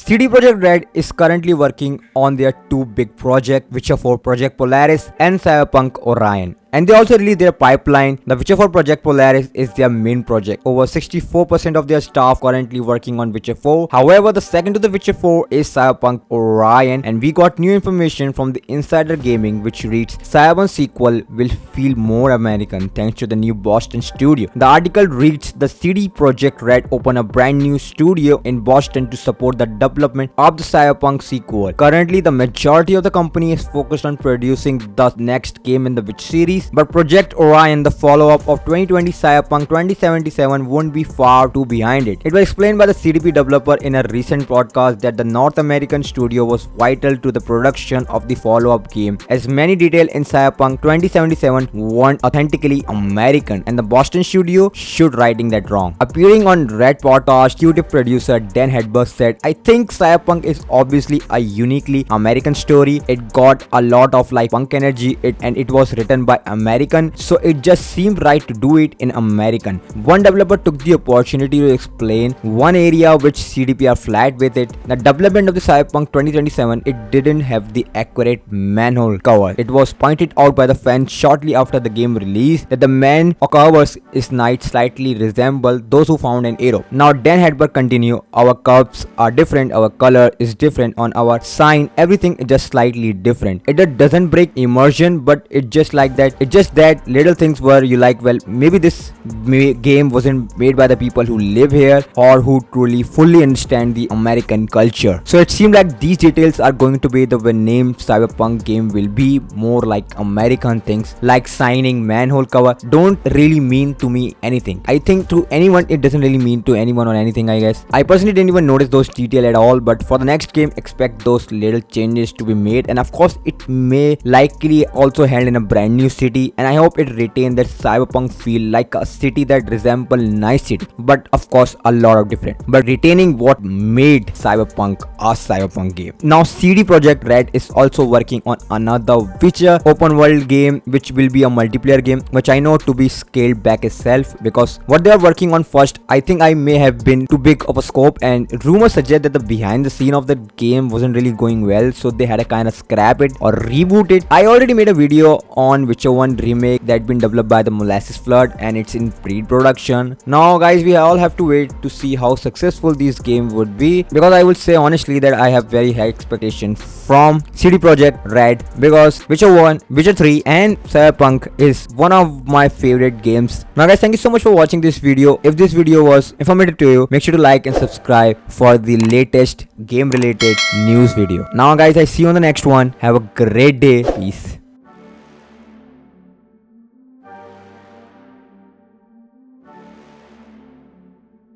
CD Projekt Red is currently working on their two big projects, Witcher 4 Project Polaris and Cyberpunk Orion. And they also released their pipeline. The Witcher 4 Project Polaris is their main project. Over 64% of their staff currently working on Witcher 4. However, the second to the Witcher 4 is Cyberpunk Orion, and we got new information from the Insider Gaming which reads Cyberpunk Sequel will feel more American thanks to the new Boston studio. The article reads the CD Projekt Red opened a brand new studio in Boston to support the development of the Cyberpunk sequel. Currently, the majority of the company is focused on producing the next game in the Witch series, but Project Orion, the follow-up of 2020 Cyberpunk 2077, won't be far too behind it. It was explained by the CDP developer in a recent podcast that the North American studio was vital to the production of the follow-up game, as many details in Cyberpunk 2077 weren't authentically American, and the Boston studio should writing that wrong. Appearing on Red podcast, executive producer Dan Hedberg said, "I think Cyberpunk is obviously a uniquely American story. It got a lot of like punk energy, and it was written by American, so it just seemed right to do it in American." One developer took the opportunity to explain one area which CDPR flagged with it. The development of the Cyberpunk 2077, it didn't have the accurate manhole cover. It was pointed out by the fans shortly after the game release that the manhole covers is slightly resemble those who found an arrow. Now Dan Hedberg continue, "Our curves are different, our color is different on our sign, everything is just slightly different. It doesn't break immersion, but it just like that. It's just that little things where you like, well, maybe this game wasn't made by the people who live here or who truly fully understand the American culture." So it seemed like these details are going to be the name Cyberpunk game will be more like American things, like signing, manhole cover don't really mean to me anything. I think to anyone it doesn't really mean to anyone or anything, I guess. I personally didn't even notice those details at all, but for the next game expect those little changes to be made, and of course it may likely also held in a brand new city, and I hope it retain that Cyberpunk feel like a city that resemble nice city, but of course a lot of different, but retaining what made Cyberpunk a Cyberpunk game. Now CD Projekt Red is also working on another Witcher open world game which will be a multiplayer game, which I know to be scaled back itself, because what they are working on first I think I may have been too big of a scope, and rumors suggest that the behind the scene of the game wasn't really going well, so they had to kind of scrap it or reboot it. I already made a video on Witcher 1 remake that been developed by the Molasses Flood, and it's in pre-production. Now guys, we all have to wait to see how successful this game would be, because I would say honestly that I have very high expectation from CD Projekt Red, because Witcher 1, Witcher 3 and Cyberpunk is one of my favorite games. Now guys, thank you so much for watching this video. If this video was informative to you, make sure to like and subscribe for the latest game related news video. Now guys, I see you on the next one. Have a great day. Peace.